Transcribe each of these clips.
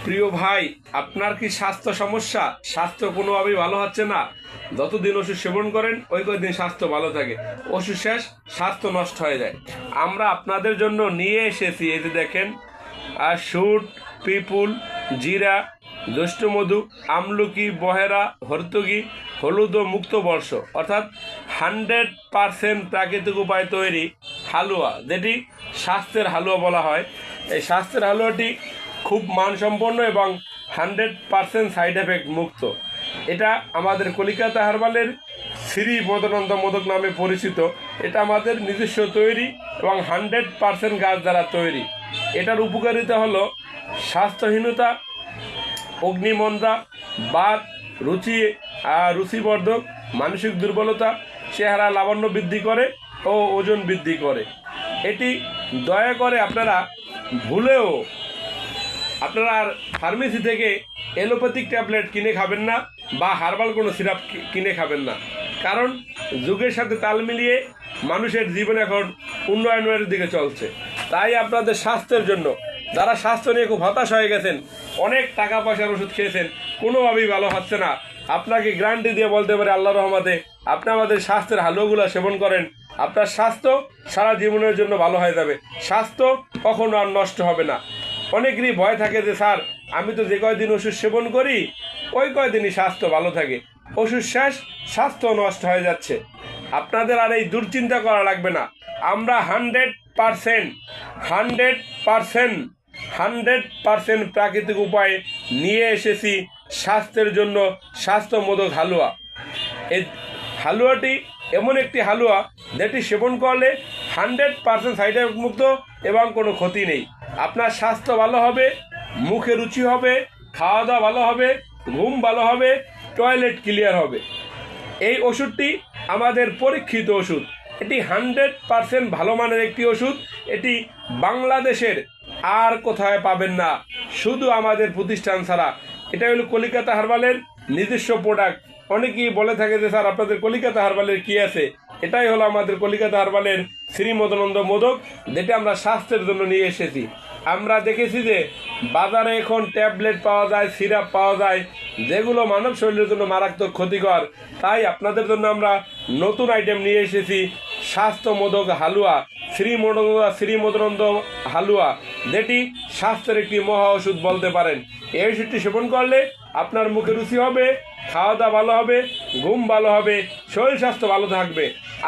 প্রিয় ভাই, আপনার কি স্বাস্থ্য সমস্যা? স্বাস্থ্য কোনোভাবেই ভালো হচ্ছে না? যতদিন ওষুধ সেবন করেন ওই কয়েকদিন স্বাস্থ্য ভালো থাকে, ওষুধ শেষ স্বাস্থ্য নষ্ট হয়ে যায়। আমরা আপনাদের জন্য নিয়ে এসেছি, এই যে দেখেন, শুট, পিপুল, জিরা, জ্যৈষ্ঠমধু, আমলকি, বহেরা, হর্তকি, হলুদ ও মুক্তবর্ষ, অর্থাৎ 100% প্রাকৃতিক উপায়ে তৈরি হালুয়া, যেটি স্বাস্থ্যের হালুয়া বলা হয়। এই স্বাস্থ্যের হালুয়াটি খুব মানসম্পন্ন এবং 100% সাইড এফেক্ট মুক্ত। এটা আমাদের কলিকাতা হার্বালের শ্রী মদনন্দ মোদক নামে পরিচিত। এটা আমাদের নিজস্ব তৈরি এবং 100% গাছ দ্বারা তৈরি। এটার উপকারিতা হলো স্বাস্থ্যহীনতা, অগ্নিমন্দা, বাত, রুচিবর্ধক, মানসিক দুর্বলতা, চেহারা লাবণ্য বৃদ্ধি করে ও ওজন বৃদ্ধি করে। এটি দয়া করে আপনারা ভুলেও আর ফার্মেসি থেকে এলোপ্যাথিক ট্যাবলেট কিনে খাবেন না বা হার্বাল কোনো সিরাপ কিনে খাবেন না, কারণ যুগের সাথে তাল মিলিয়ে মানুষের জীবন এখন উন্নয়নের দিকে চলছে। তাই আপনাদের স্বাস্থ্যের জন্য, যারা স্বাস্থ্য নিয়ে খুব হতাশ হয়ে গেছেন, অনেক টাকা পয়সার ওষুধ খেয়েছেন, কোনোভাবেই ভালো হচ্ছে না, আপনাকে গ্যারান্টি দিয়ে বলতে পারে আল্লাহর রহমতে আপনি আমাদের স্বাস্থ্যের হালুয়াগুলো সেবন করেন, আপনার স্বাস্থ্য সারা জীবনের জন্য ভালো হয়ে যাবে। স্বাস্থ্য কখনো আর নষ্ট হবে না। অনেকেরই ভয় থাকে যে স্যার, আমি তো যে কয়দিন ওষুধ সেবন করি ওই কয়দিনই স্বাস্থ্য ভালো থাকে, ওষুধ শেষ স্বাস্থ্য নষ্ট হয়ে যাচ্ছে। আপনাদের আর এই দুশ্চিন্তা করা লাগবে না। আমরা 100% প্রাকৃতিক উপায়ে নিয়ে এসেছি স্বাস্থ্যের জন্য স্বাস্থ্যমোদক হালুয়া। এই হালুয়াটি এমন একটি হালুয়া যেটি সেবন করলে 100% সাইড এফেক্ট মুক্ত এবং কোনো ক্ষতি নেই। আপনার স্বাস্থ্য ভালো হবে, মুখে রুচি হবে, খাওয়া দাওয়া ভালো হবে, ঘুম ভালো হবে, টয়লেট ক্লিয়ার হবে। এই ওষুধটি আমাদের পরীক্ষিত ওষুধ। এটি 100% ভালো মানের একটি ওষুধ। এটি বাংলাদেশের আর কোথায় পাবেন না, শুধু আমাদের প্রতিষ্ঠান ছাড়া। এটা হলো কলিকাতা হার্বালের নিজস্ব প্রোডাক্ট। অনেকেই বলে থাকে যে স্যার, আপনাদের কলিকাতা হার্বালের কি আছে? এটাই হলো আমাদের কলিকাতা হার্বালের শ্রী মদনন্দ মোদক, যেটা আমরা স্বাস্থ্যের জন্য নিয়ে এসেছি। আমরা দেখেছি যে বাজারে এখন ট্যাবলেট পাওয়া যায়, সিরাপ পাওয়া যায়, যেগুলো মানব শরীরের জন্য মারাত্মক ক্ষতিকর। তাই আপনাদের জন্য আমরা নতুন আইটেম নিয়ে এসেছি, স্বাস্থ্যমোদক হালুয়া, শ্রী মদনন্দ হালুয়া, যেটি স্বাস্থ্যের একটি মহা ওষুধ বলতে পারেন। এই ওষুধটি সেবন করলে আপনার মুখে রুচি হবে, খাওয়া দাওয়া ভালো হবে, ঘুম ভালো হবে, শরীর স্বাস্থ্য ভালো থাকবে।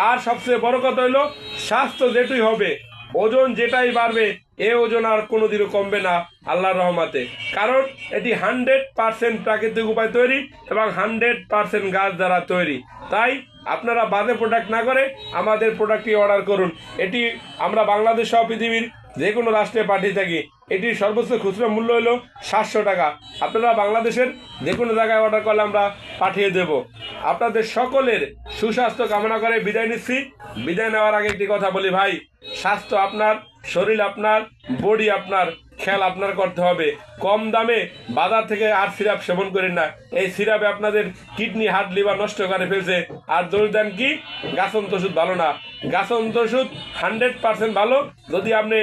আর সবচেয়ে বড় কথা হলো, স্বাস্থ্য যেটাই হবে, ওজন যেটাই বাড়বে, এ ওজন আর কোনোদিনও কমবে না আল্লাহর রহমতে। কারণ এটি 100% প্রাকৃতিক উপায় তৈরি এবং 100% গাছ দ্বারা তৈরি। তাই আপনারা বাজে প্রোডাক্ট না করে আমাদের প্রোডাক্টটি অর্ডার করুন। এটি আমরা বাংলাদেশ সহ পৃথিবীর যে কোনো রাষ্ট্রে পাঠিয়ে থাকি। এটির সর্বোচ্চ খুচরা মূল্য হলো 700 টাকা। আপনারা বাংলাদেশের যে কোনো জায়গায় অর্ডার করলে আমরা পাঠিয়ে দেব। আপনাদের সকলের সুস্বাস্থ্য কামনা করে বিদায় নিচ্ছি। বিদায় নেওয়ার আগে একটি কথা বলি ভাই, স্বাস্থ্য আপনার, শরীর আপনার, বডি আপনার, খেয়াল আপনার করতে হবে। কম দামে বাজার থেকে আর সিরাপ সেবন করেন না। এই সিরাপে আপনাদের কিডনি, হার্ট, লিভার নষ্ট করে ফেলছে। আর দোষ দেন কি? গাছন্ত ওষুধ ভালো না। গাছন্ত ওষুধ 100% ভালো, যদি আপনি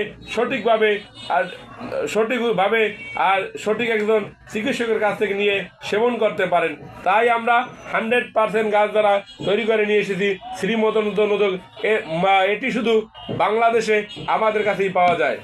সঠিকভাবে আর সঠিক একজন চিকিৎসকের কাছ থেকে নিয়ে সেবন করতে পারেন। তাই আমরা 100% গাছ দ্বারা তৈরি করে নিয়ে এসেছি শ্রী মদনন্দ মোদক। এটি শুধু বাংলাদেশে আমাদের কাছেই পাওয়া যায়।